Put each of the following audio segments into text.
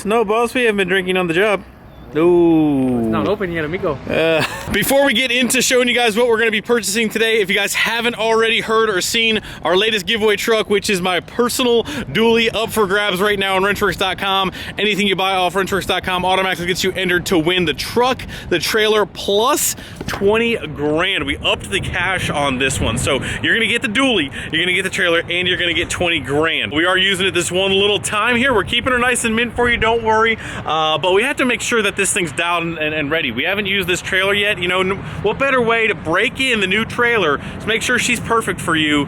No, boss, we haven't been drinking on the job. No. It's not open yet, amigo. Before we get into showing you guys what we're going to be purchasing today, if you guys haven't already heard or seen our latest giveaway truck, which is my personal dually up for grabs right now on wrenchworks.com. Anything you buy off wrenchworks.com automatically gets you entered to win the truck, the trailer, plus 20 grand. We upped the cash on this one. So you're going to get the dually, you're going to get the trailer, and you're going to get 20 grand. We are using it this one little time here. We're keeping her nice and mint for you, don't worry. But we have to make sure that this thing's dialed and ready. We haven't used this trailer yet. You know, what better way to break in the new trailer to make sure she's perfect for you,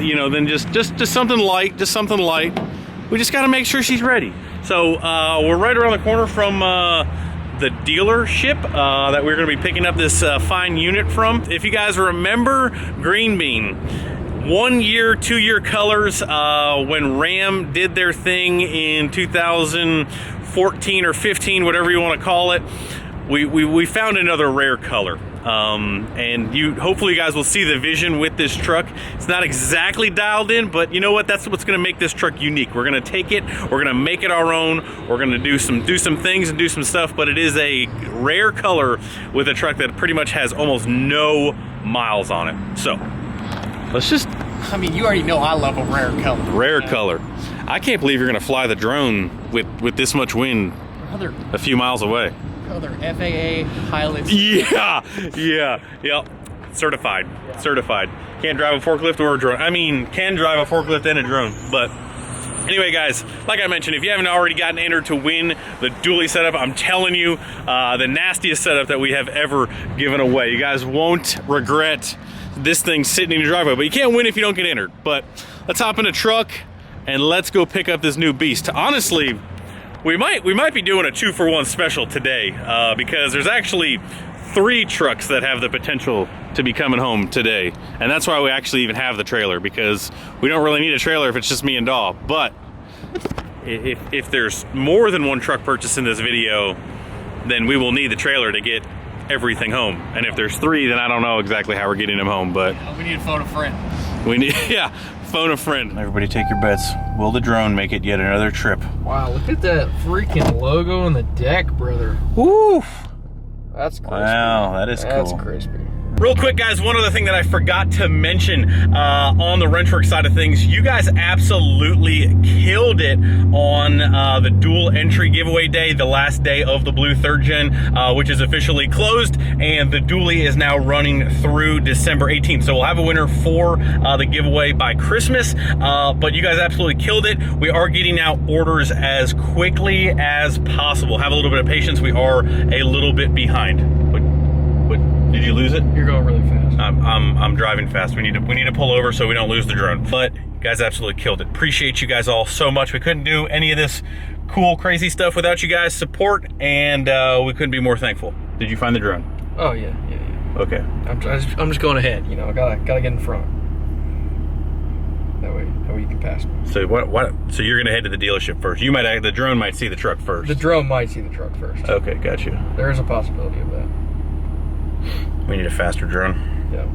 you know, than just something light, We just got to make sure she's ready. So we're right around the corner from the dealership that we're going to be picking up this fine unit from. If you guys remember Green Bean, 1 year, 2 year colors, when Ram did their thing in 2014 or 15, whatever you want to call it, we found another rare color. And hopefully you guys will see the vision with this truck. It's not exactly dialed in, but you know what? That's what's gonna make this truck unique. We're gonna take it, we're gonna make it our own, we're gonna do some things and do some stuff, but it is a rare color with a truck that pretty much has almost no miles on it. So let's just, I mean, you already know I love a rare color. Rare color. I can't believe you're gonna fly the drone with this much wind a few miles away. Other FAA pilots. Yeah. Certified. Yeah. Certified. Can't drive a forklift or a drone. I mean, can drive a forklift and a drone. But anyway, guys, like I mentioned, if you haven't already gotten entered to win the dually setup, I'm telling you, the nastiest setup that we have ever given away. You guys won't regret this thing sitting in your driveway. But you can't win if you don't get entered. But let's hop in a truck and let's go pick up this new beast. Honestly, we might be doing a 2-for-1 special today because there's actually 3 trucks that have the potential to be coming home today, and that's why we actually even have the trailer, because we don't really need a trailer if it's just me and Daw. But if there's more than one truck purchased in this video, then we will need the trailer to get everything home. And if there's 3, then I don't know exactly how we're getting them home. But we need to phone a friend. We need, yeah. Phone a friend. Everybody take your bets. Will the drone make it yet another trip? Wow, look at that freaking logo on the deck, brother. Woof. That's crispy. Wow, that is cool. That's crispy. Real quick, guys, one other thing that I forgot to mention on the Wrenchworks side of things, you guys absolutely killed it on the dual entry giveaway day, the last day of the Blue 3rd Gen, which is officially closed, and the dually is now running through December 18th. So we'll have a winner for the giveaway by Christmas, but you guys absolutely killed it. We are getting out orders as quickly as possible. Have a little bit of patience. We are a little bit behind. Did you lose it? You're going really fast. I'm driving fast. We need to pull over so we don't lose the drone. But you guys absolutely killed it. Appreciate you guys all so much. We couldn't do any of this cool, crazy stuff without you guys' support, and we couldn't be more thankful. Did you find the drone? Oh yeah. Okay. I'm just going ahead. You know, I gotta get in front. That way you can pass me. So what? So you're gonna head to the dealership first. The drone might see the truck first. The drone might see the truck first. Okay, got you. There is a possibility of that. We need a faster drone. Yeah.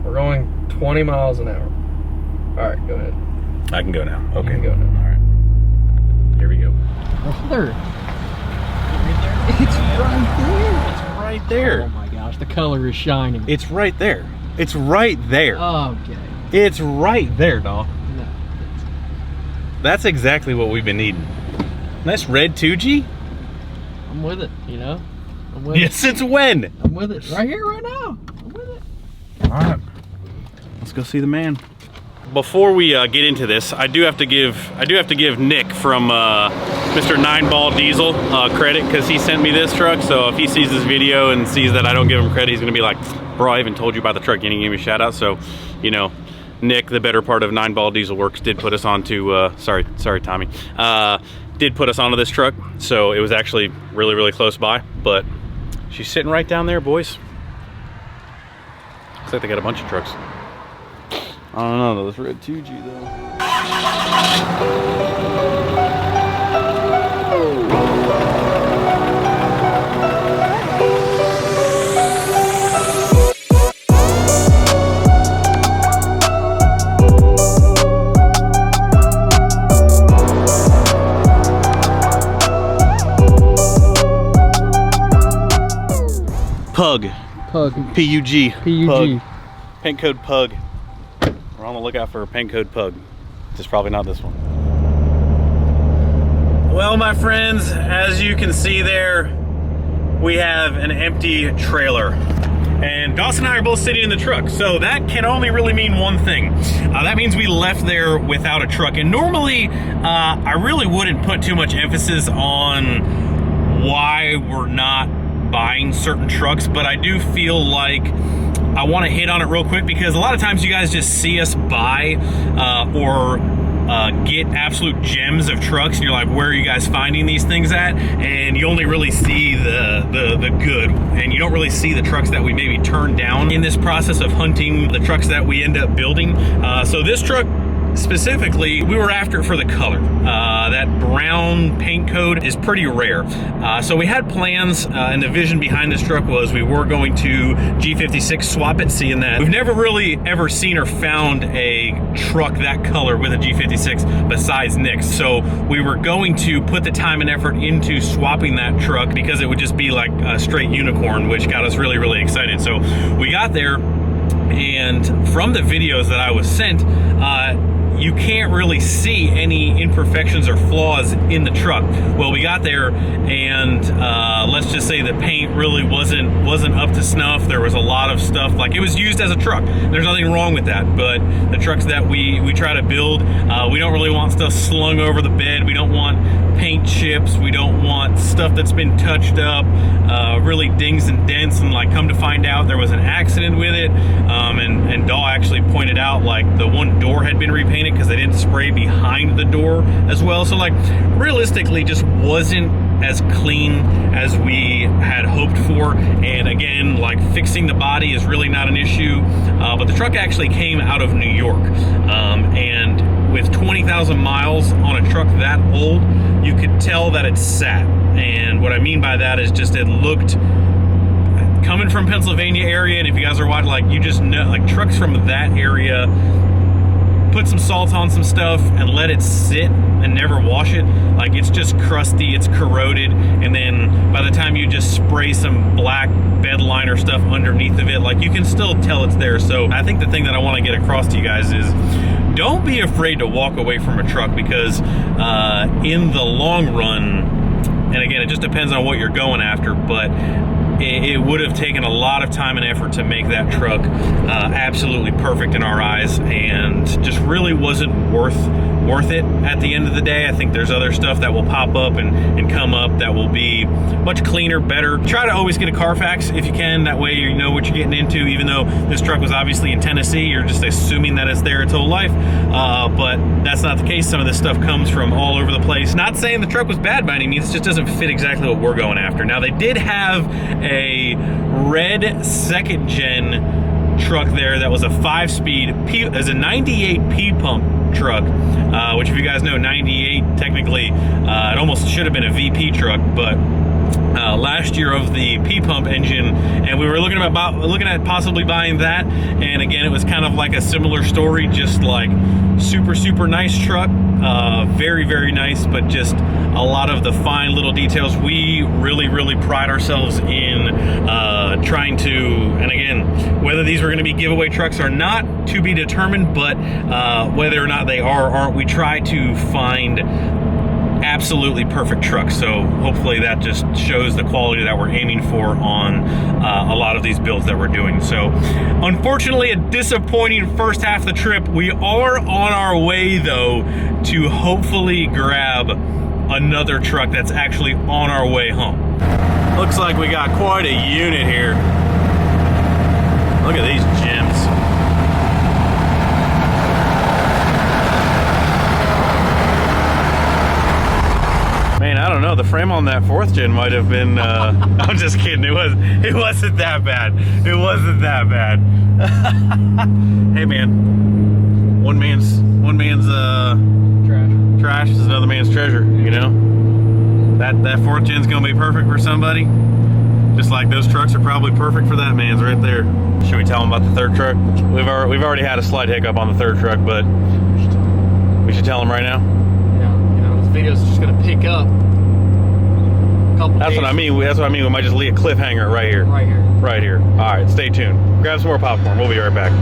We're going 20 miles an hour. All right, go ahead. I can go now. Okay. You can go now. All right. Here we go. Brother. It's right there. It's right there. Oh my gosh, the color is shining. It's right there. It's right there. Okay. It's right there, dog. No. That's exactly what we've been needing. Nice red 2G. I'm with it, you know? I'm with Yeah, it. since when? I'm with it. Right here, right now. I'm with it. All right. Let's go see the man. Before we get into this, I do have to give Nick from Mr. 9-Ball Diesel credit, because he sent me this truck. So if he sees this video and sees that I don't give him credit, he's gonna be like, bro, I even told you about the truck. You didn't give me a shout out. So, you know, Nick, the better part of 9-Ball Diesel Works, did put us onto, sorry Tommy, did put us onto this truck. So it was actually really, really close by, but she's sitting right down there, boys. Looks like they got a bunch of trucks. I don't know, this red 2G though. Pug. Pug. P-U-G. P-U-G. Pug. Paint code Pug. We're on the lookout for a paint code Pug. Just probably not this one. Well, my friends, as you can see there, we have an empty trailer. And Dawson and I are both sitting in the truck, so that can only really mean one thing. That means we left there without a truck. And normally, I really wouldn't put too much emphasis on why we're not buying certain trucks, but I do feel like I want to hit on it real quick, because a lot of times you guys just see us buy or get absolute gems of trucks, and you're like, where are you guys finding these things at? And you only really see the good, and you don't really see the trucks that we maybe turn down in this process of hunting the trucks that we end up building. So this truck specifically, we were after it for the color. That brown paint code is pretty rare. So we had plans, and the vision behind this truck was we were going to G56 swap it, seeing that we've never really ever seen or found a truck that color with a G56 besides Nick's. So we were going to put the time and effort into swapping that truck, because it would just be like a straight unicorn, which got us really, really excited. So we got there, and from the videos that I was sent, you can't really see any imperfections or flaws in the truck. Well, we got there, and let's just say the paint really wasn't up to snuff. There was a lot of stuff, like, it was used as a truck. There's nothing wrong with that, but the trucks that we try to build, we don't really want stuff slung over the bed. We don't want paint chips. We don't want stuff that's been touched up, really dings and dents, and like, come to find out there was an accident with it. And Daw actually pointed out, like, the one door had been repainted because they didn't spray behind the door as well. So like, realistically, just wasn't as clean as we had hoped for. And again, like, fixing the body is really not an issue, but the truck actually came out of New York, and with 20,000 miles on a truck that old, you could tell that it sat. And what I mean by that is just, it looked, coming from Pennsylvania area, and if you guys are watching, like, you just know, like, trucks from that area, put some salt on some stuff and let it sit and never wash it, like, it's just crusty, it's corroded, and then by the time you just spray some black bed liner stuff underneath of it, like, you can still tell it's there. So I think the thing that I want to get across to you guys is, don't be afraid to walk away from a truck, because in the long run, and again, it just depends on what you're going after, but it would have taken a lot of time and effort to make that truck absolutely perfect in our eyes, and just really wasn't worth it at the end of the day. I think there's other stuff that will pop up and come up that will be much cleaner, better. Try to always get a Carfax if you can, that way you know what you're getting into. Even though this truck was obviously in Tennessee, you're just assuming that it's there its whole life, but that's not the case. Some of this stuff comes from all over the place. Not saying the truck was bad by any means, it just doesn't fit exactly what we're going after. Now, they did have a red second gen truck there that was a 5-speed as a 98 P-pump truck, which, if you guys know, 98 technically, it almost should have been a VP truck, but last year of the P-pump engine, and we were looking at possibly buying that. And again, it was kind of like a similar story, just like super nice truck, very, very nice, but just a lot of the fine little details. We really pride ourselves in trying to, and again, whether these were going to be giveaway trucks or not, to be determined, but whether or not they are or aren't, we try to find absolutely perfect trucks. So hopefully that just shows the quality that we're aiming for on a lot of these builds that we're doing. So unfortunately, a disappointing first half of the trip. We are on our way, though, to hopefully grab another truck that's actually on our way home. Looks like we got quite a unit here. Look at these gems. Man, I don't know. The frame on that 4th gen might have been. I'm just kidding. It wasn't that bad. It wasn't that bad. Hey, man. One man's trash is another man's treasure. You know, that 4th gen's gonna be perfect for somebody. Just like those trucks are probably perfect for that man's right there. Should we tell them about the 3rd truck? We've already had a slight hiccup on the 3rd truck, but we should tell them right now. Yeah, you know, this video's just gonna pick up couple That's days. what I mean. That's what I mean. We might just leave a cliffhanger right here. Right here. Right here. All right, stay tuned. Grab some more popcorn. We'll be right back.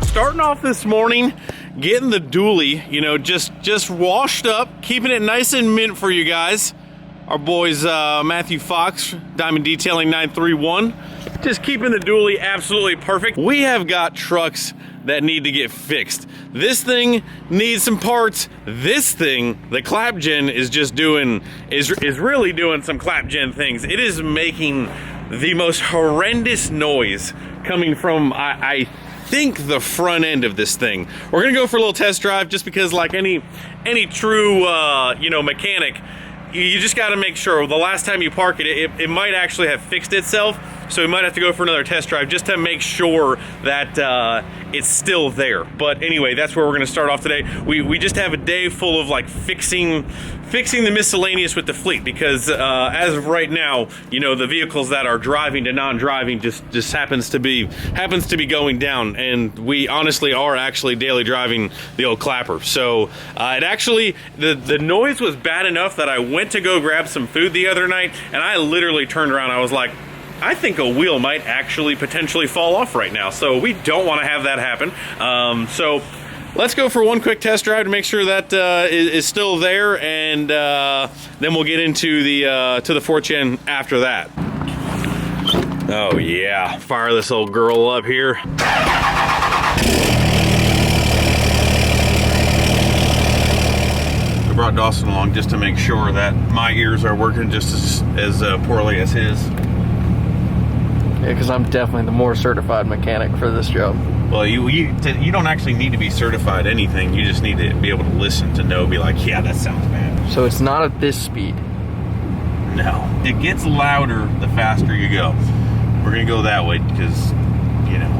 Starting off this morning, getting the dually, you know, just washed up, keeping it nice and mint for you guys. Our boys Matthew Fox, Diamond Detailing 931, just keeping the dually absolutely perfect. We have got trucks that need to get fixed. This thing needs some parts. This thing, the clap gen is just doing, is really doing some clap gen things. It is making the most horrendous noise coming from, I think, the front end of this thing. We're gonna go for a little test drive just because, like any true you know, mechanic, you just got to make sure the last time you park it might actually have fixed itself. So we might have to go for another test drive just to make sure that it's still there. But anyway, that's where we're going to start off today. We just have a day full of like fixing the miscellaneous with the fleet, because as of right now, you know, the vehicles that are driving to non-driving just happens to be going down, and we honestly are actually daily driving the old clapper. So it actually, the noise was bad enough that I went to go grab some food the other night, and I literally turned around. I was like, I think a wheel might actually potentially fall off right now, so we don't want to have that happen. So let's go for one quick test drive to make sure that is still there, and then we'll get into the to the 4th gen after that. Oh yeah, fire this old girl up here. I brought Dawson along just to make sure that my ears are working just as poorly as his. Yeah, because I'm definitely the more certified mechanic for this job. Well, you don't actually need to be certified anything. You just need to be able to listen to know, be like, yeah, that sounds bad. So it's not at this speed. No, it gets louder the faster you go. We're gonna go that way because, you know,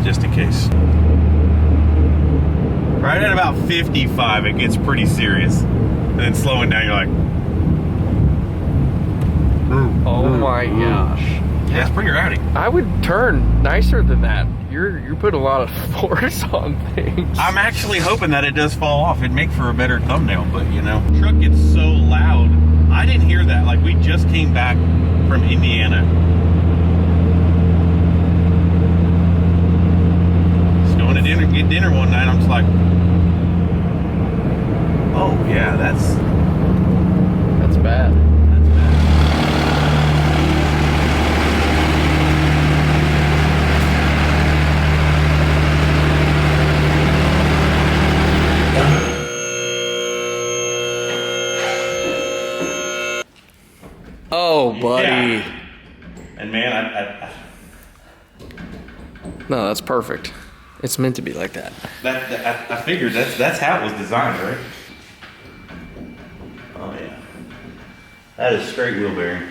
just in case. Right at about 55, it gets pretty serious, and then slowing down, you're like, oh my gosh. yeah, it's pretty rowdy. I would turn nicer than that. You put a lot of force on things. I'm actually hoping that it does fall off. It'd make for a better thumbnail, but you know, the truck gets so loud. I didn't hear that. Like, we just came back from Indiana. Just going to get dinner one night. I'm just like, oh yeah, that's bad. Oh, buddy. Yeah. And man, No, that's perfect. It's meant to be like that. I figured that's how it was designed, right? Oh yeah, that is straight wheel bearing.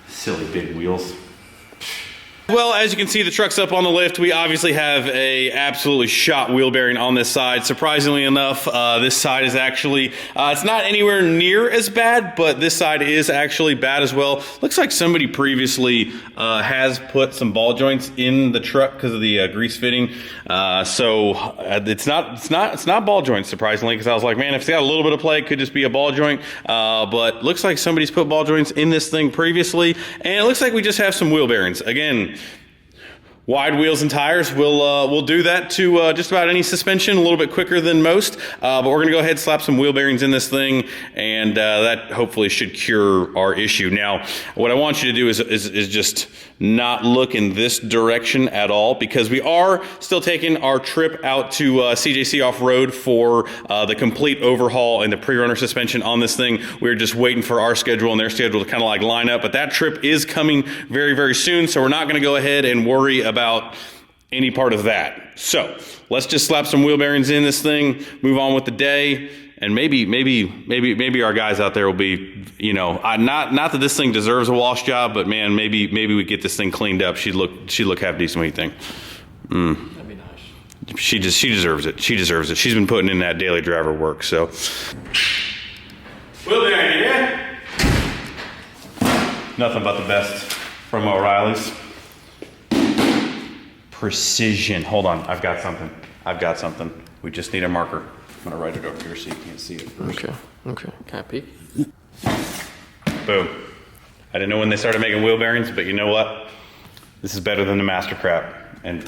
Silly big wheels. Well, as you can see, the truck's up on the lift. We obviously have a absolutely shot wheel bearing on this side. Surprisingly enough, this side is actually, it's not anywhere near as bad, but this side is actually bad as well. Looks like somebody previously has put some ball joints in the truck because of the grease fitting. So it's not ball joints, surprisingly, because I was like, man, if it's got a little bit of play, it could just be a ball joint. But looks like somebody's put ball joints in this thing previously, and it looks like we just have some wheel bearings. Again, wide wheels and tires will do that to just about any suspension a little bit quicker than most. But we're gonna go ahead and slap some wheel bearings in this thing, and that hopefully should cure our issue. Now, what I want you to do is just not look in this direction at all, because we are still taking our trip out to CJC Off-Road for the complete overhaul and the pre-runner suspension on this thing. We're just waiting for our schedule and their schedule to kind of like line up, but that trip is coming very, very soon, so we're not gonna go ahead and worry about any part of that. So let's just slap some wheel bearings in this thing, move on with the day, and maybe our guys out there will be, you know, not that this thing deserves a wash job, but man, maybe we get this thing cleaned up. She'd look half decent. What do you think? That'd be nice. She deserves it. She deserves it. She's been putting in that daily driver work. So wheel bearing, yeah. Nothing but the best from O'Reilly's. Precision. Hold on, I've got something. We just need a marker. I'm gonna write it over here so you can't see it first. Okay. Can I peek? Boom. I didn't know when they started making wheel bearings, but you know what? This is better than the Master Crap. And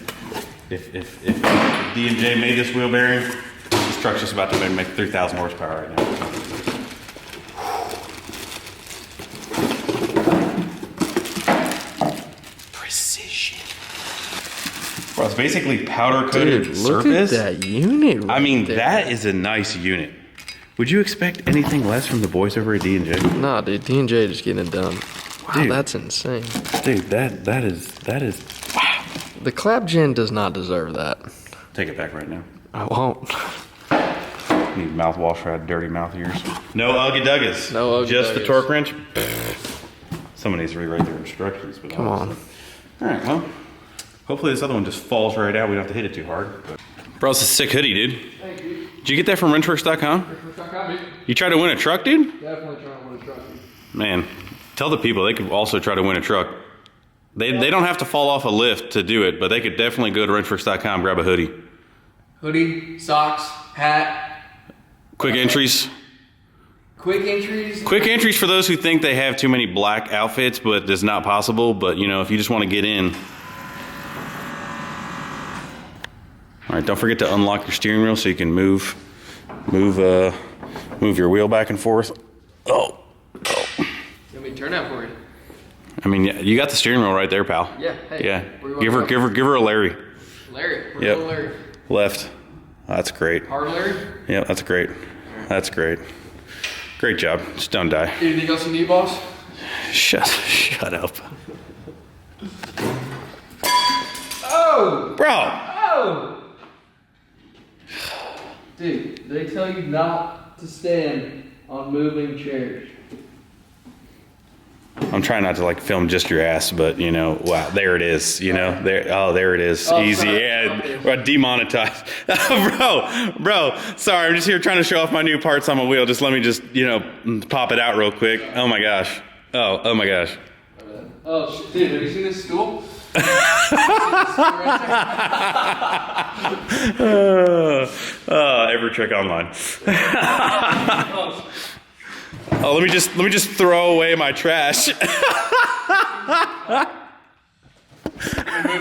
if D&J made this wheel bearing, this truck's just about to make 3,000 horsepower right now. Precision. Bro, it's basically powder coated surface. Look at that unit. I mean, that is a nice unit. Would you expect anything less from the boys over at D&J? Nah, dude, D&J just getting it done. Wow, Dude. That's insane. Dude, that is wow. The clap gen does not deserve that. Take it back right now. I won't. Need mouthwash for that dirty mouth ears. No Uggy Duggas. No Uggy Just the Duggas. torque wrench. Someone needs to rewrite their instructions. But Come on. All right, well, hopefully this other one just falls right out. We don't have to hit it too hard. But. Bro, it's a sick hoodie, dude. Thank you. Did you get that from Wrenchworks.com? You tried to win a truck, dude? Definitely trying to win a truck, dude. Man, tell the people they could also try to win a truck. They don't have to fall off a lift to do it, but they could definitely go to Wrenchworks.com, grab a hoodie. Hoodie, socks, hat. Quick entries. Quick entries. Quick entries for those who think they have too many black outfits, but it's not possible. But, you know, if you just want to get in. All right, don't forget to unlock your steering wheel so you can move your wheel back and forth. Oh. You want me to turn that for you? I mean, you got the steering wheel right there, pal. Yeah. Hey, Yeah. where you wanna Give her a Larry. Larry. We're Yep. going Larry. Left. That's great. Hard Larry? Yeah, that's great. That's great. Great job. Just don't die. Anything else you need, boss? Shut up. Oh! Bro! Oh! Dude, they tell you not to stand on moving chairs. I'm trying not to like film just your ass, but you know, wow, there it is. You know, there it is. Oh, Easy. sorry. Yeah, we're demonetized. bro, sorry, I'm just here trying to show off my new parts on my wheel. Just let me pop it out real quick. Oh my gosh. Oh my gosh. Oh, shit. Dude, have you seen this stool? Every trick online. Oh, let me just throw away my trash. Move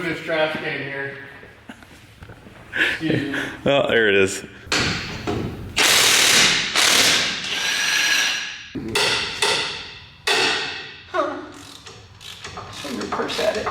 this trash can here. Excuse me. Oh, there it is. Swing your purse at it.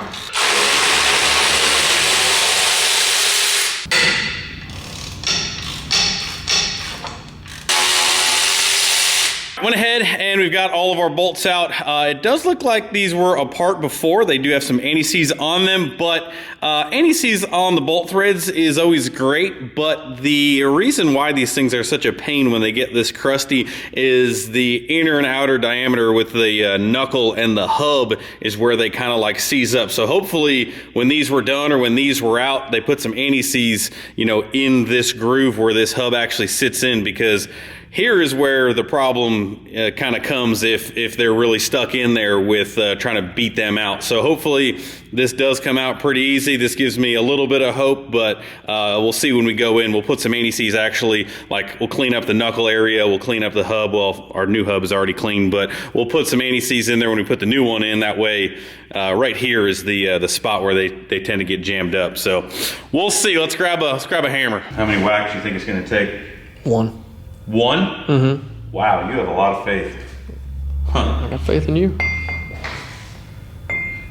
Went ahead and we've got all of our bolts out. It does look like these were apart before. They do have some anti-seize on them, but anti-seize on the bolt threads is always great, but the reason why these things are such a pain when they get this crusty is the inner and outer diameter with the knuckle and the hub is where they kind of like seize up. So hopefully when these were done or when these were out, they put some anti-seize, you know, in this groove where this hub actually sits in, because here is where the problem kind of comes if they're really stuck in there with trying to beat them out. So hopefully this does come out pretty easy. This gives me a little bit of hope, but we'll see when we go in. We'll put some anti-seize actually, like we'll clean up the knuckle area, we'll clean up the hub. Well, our new hub is already clean, but we'll put some anti-seize in there when we put the new one in. That way, right here is the spot where they tend to get jammed up. So we'll see. Let's grab a hammer. How many whacks do you think it's going to take? One. One? Mm-hmm. Wow, you have a lot of faith. Huh. I got faith in you.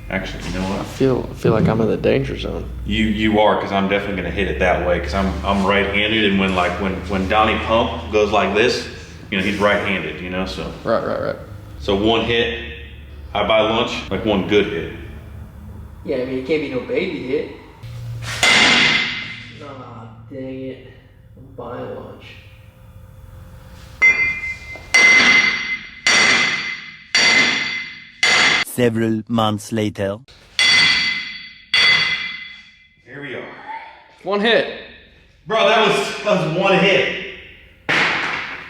Actually, you know what? I feel like I'm in the danger zone. You are, because I'm definitely going to hit it that way, because I'm right-handed, and when Donnie Pump goes like this, you know, he's right-handed, you know, so. Right. So one hit, I buy lunch, like one good hit. Yeah, I mean, it can't be no baby hit. Aw, dang it. I'm buying lunch. Several months later. Here we are. One hit. Bro, that was one hit.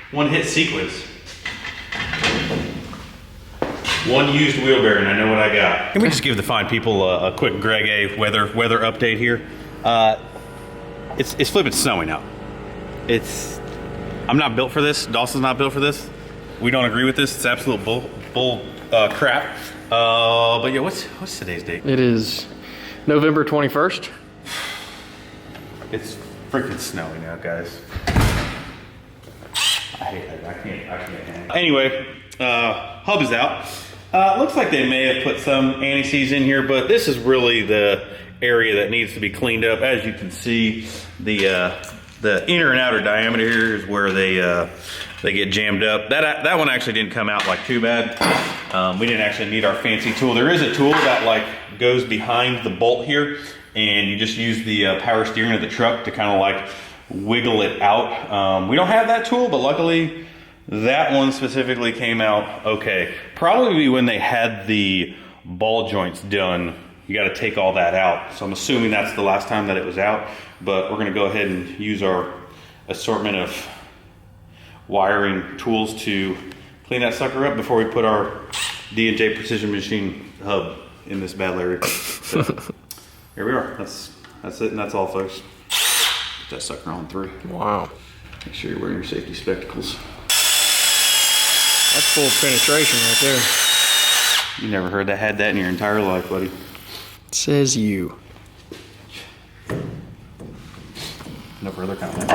One hit sequence. One used wheel bearing, I know what I got. Can we just give the fine people a quick Greg A weather update here? It's flipping snowing out. I'm not built for this. Dawson's not built for this. We don't agree with this. It's absolute bull crap. But yeah, what's today's date? It is November 21st. It's freaking snowing out, guys. I hate that. I can't handle it. Anyway, hub is out. Looks like they may have put some anti-seize in here, but this is really the area that needs to be cleaned up. As you can see, the inner and outer diameter here is where they get jammed up. That one actually didn't come out like too bad. We didn't actually need our fancy tool. There is a tool that like goes behind the bolt here, and you just use the power steering of the truck to kind of like wiggle it out. We don't have that tool, but luckily that one specifically came out okay. Probably when they had the ball joints done, you got to take all that out. So I'm assuming that's the last time that it was out, but we're going to go ahead and use our assortment of wiring tools to clean that sucker up before we put our D&J Precision Machine hub in this battle area. So, here we are. That's it, and that's all, folks. Put that sucker on 3. Wow. Make sure you're wearing your safety spectacles. That's full penetration right there. You never heard that, had that in your entire life, buddy. Says you. No further comment.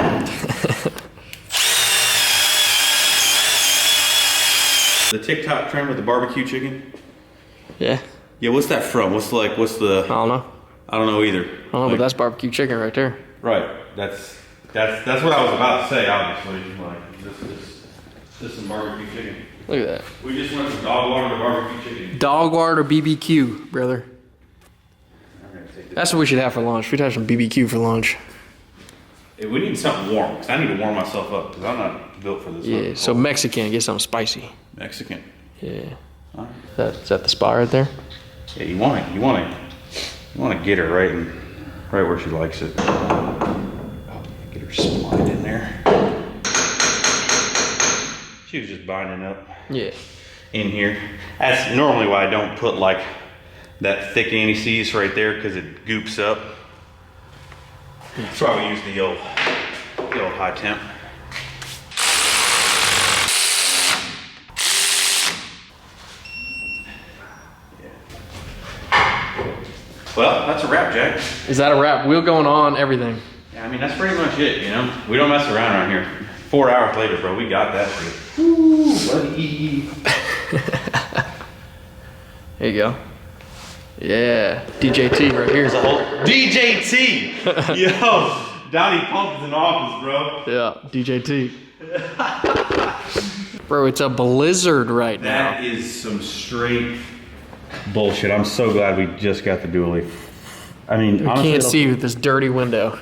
The TikTok trend with the barbecue chicken? Yeah. Yeah, what's that from? What's the... I don't know. I don't know either. I don't know, but that's barbecue chicken right there. Right. That's what I was about to say, obviously. Like, this is some barbecue chicken. Look at that. We just went from dog water to barbecue chicken. Dog water to BBQ, brother. I'm gonna take this. That's what we should have for lunch. We'd have some BBQ for lunch. Hey, we need something warm, because I need to warm myself up, because I'm not built for this. Yeah, so Mexican, get something spicy. Mexican. Yeah. All right. Is that the spot right there? Yeah, you want to get her right where she likes it. Get her splined in there. She was just binding up. Yeah. In here. That's normally why I don't put like that thick anti-seize right there, because it goops up. That's why we use the old high temp. Well, that's a wrap, Jack. Is that a wrap? Wheel going on, everything. Yeah, I mean, that's pretty much it, you know? We don't mess around here. 4 hours later, bro, we got that shit. Ooh, buddy. There you go. Yeah, DJT right here. There's a whole DJT! Yo, Donnie Pump is in office, bro. Yeah, DJT. Bro, it's a blizzard right now. That is some straight bullshit. I'm so glad we just got the dually. I mean, I honestly, can't see with this dirty window.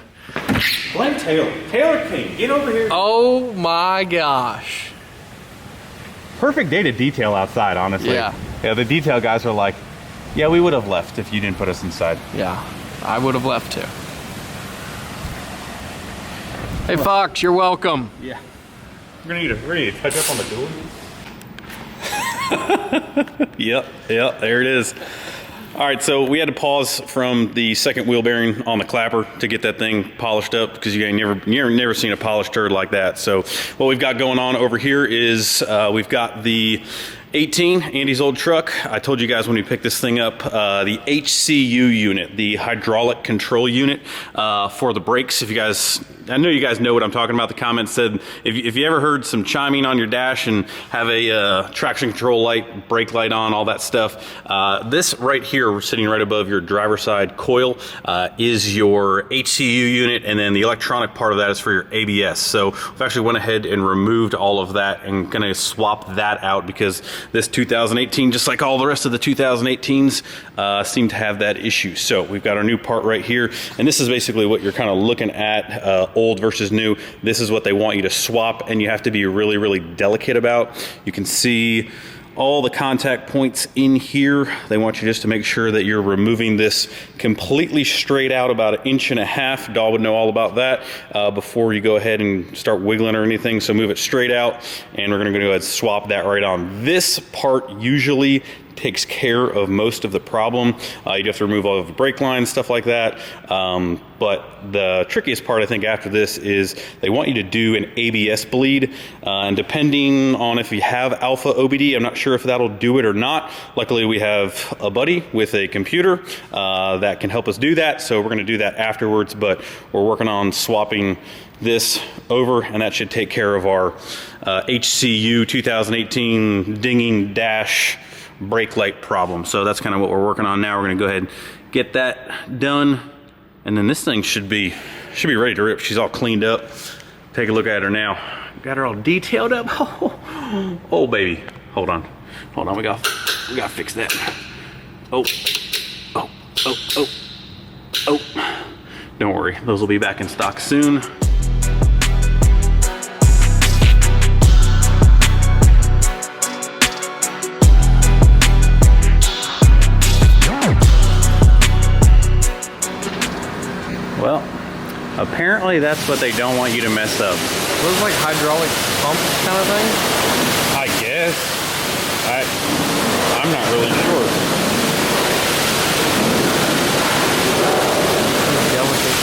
Blame Taylor. Taylor King, get over here. Oh my gosh. Perfect day to detail outside, honestly. Yeah. Yeah, the detail guys are like, yeah, we would have left if you didn't put us inside. Yeah, I would have left too. Hey Fox, you're welcome. Yeah. We're gonna need to touch up on the dually. Yep, there it is. All right, so we had to pause from the second wheel bearing on the clapper to get that thing polished up, because you ain't never seen a polished turd like that. So what we've got going on over here is we've got the 18, Andy's old truck. I told you guys when we picked this thing up, the HCU unit, the hydraulic control unit for the brakes. If you guys, I know you guys know what I'm talking about. The comments said, if you ever heard some chiming on your dash and have a traction control light, brake light on, all that stuff, this right here, sitting right above your driver's side coil, is your HCU unit, and then the electronic part of that is for your ABS. So we've actually went ahead and removed all of that and gonna swap that out, because this 2018, just like all the rest of the 2018s, seem to have that issue. So we've got our new part right here, and this is basically what you're kind of looking at, old versus new. This is what they want you to swap, and you have to be really, really delicate about. You can see all the contact points in here. They want you just to make sure that you're removing this completely straight out, about 1.5 inches. Dahl would know all about that before you go ahead and start wiggling or anything. So move it straight out, and we're gonna go ahead and swap that right on. This part usually takes care of most of the problem. You'd have to remove all of the brake lines, stuff like that. But the trickiest part, I think, after this is they want you to do an ABS bleed. And depending on if you have alpha OBD, I'm not sure if that'll do it or not. Luckily, we have a buddy with a computer that can help us do that. So we're gonna do that afterwards, but we're working on swapping this over, and that should take care of our HCU 2018 dinging dash brake light problem. So that's kind of what we're working on now. We're gonna go ahead and get that done, and then this thing should be ready to rip. She's all cleaned up. Take a look at her now. Got her all detailed up. Oh baby, hold on, we gotta fix that. Oh. Don't worry, those will be back in stock soon. Well, apparently that's what they don't want you to mess up. Those like hydraulic pump kind of thing? I guess. I'm not really sure. Delicate.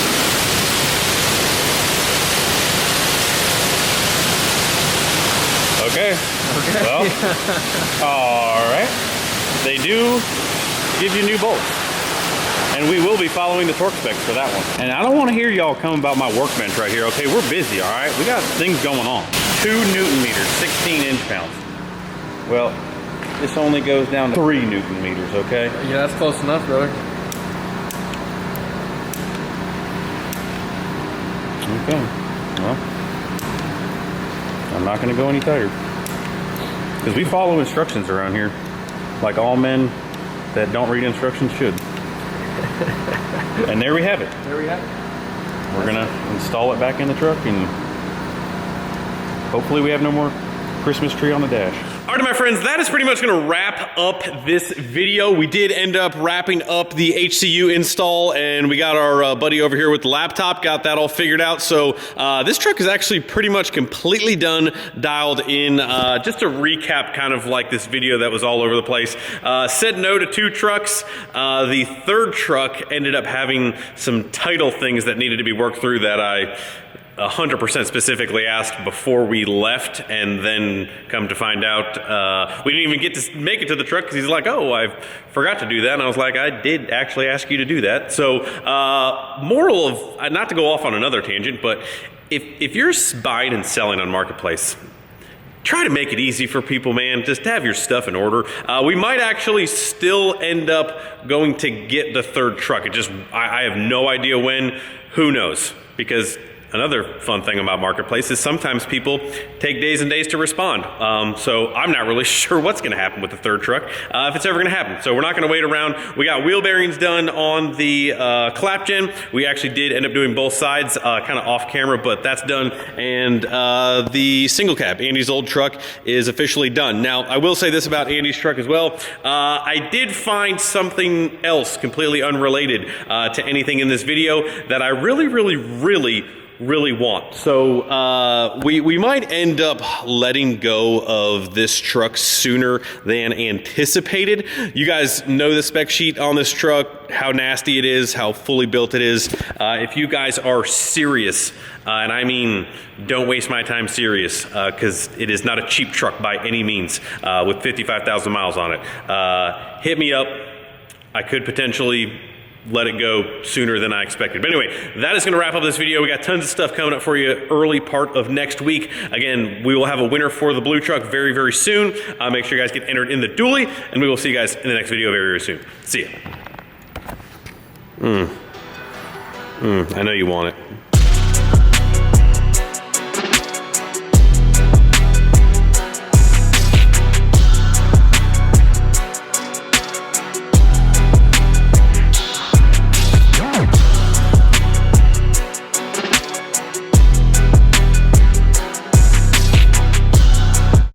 Okay. Well, all right. They do give you new bolts. And we will be following the torque specs for that one. And I don't want to hear y'all come about my workbench right here, okay? We're busy, all right? We got things going on. 2 Newton meters, 16 inch-pounds. Well, this only goes down to 3 Newton meters, okay? Yeah, that's close enough, brother. Okay, well, I'm not gonna go any tighter. Because we follow instructions around here, like all men that don't read instructions should. And there we have it. There we have it. We're gonna install it back in the truck, and hopefully we have no more Christmas tree on the dash. All right, my friends, that is pretty much gonna wrap up this video. We did end up wrapping up the HCU install, and we got our buddy over here with the laptop, got that all figured out. So this truck is actually pretty much completely done, dialed in. Just to recap kind of like this video that was all over the place. Said no to 2 trucks. The 3rd truck ended up having some title things that needed to be worked through that I 100% specifically asked before we left, and then come to find out we didn't even get to make it to the truck because he's like, oh, I forgot to do that. And I was like, I did actually ask you to do that. So moral of, not to go off on another tangent, but if you're buying and selling on Marketplace, try to make it easy for people, man. Just have your stuff in order. We might actually still end up going to get the 3rd truck. I have no idea when. Who knows? Because another fun thing about Marketplace is sometimes people take days and days to respond. So I'm not really sure what's gonna happen with the 3rd truck, if it's ever gonna happen. So we're not gonna wait around. We got wheel bearings done on the clap gen. We actually did end up doing both sides kind of off camera, but that's done. And the single cab, Andy's old truck, is officially done. Now, I will say this about Andy's truck as well. I did find something else completely unrelated to anything in this video that I really want. So we might end up letting go of this truck sooner than anticipated. You guys know the spec sheet on this truck, how nasty it is, how fully built it is. If you guys are serious, and I mean don't waste my time serious, because it is not a cheap truck by any means, with 55,000 miles on it, hit me up. I could potentially let it go sooner than I expected. But anyway, that is going to wrap up this video. We got tons of stuff coming up for you early part of next week. Again, we will have a winner for the blue truck very, very soon. Make sure you guys get entered in the dually, and we will see you guys in the next video very, very soon. See ya. I know you want it.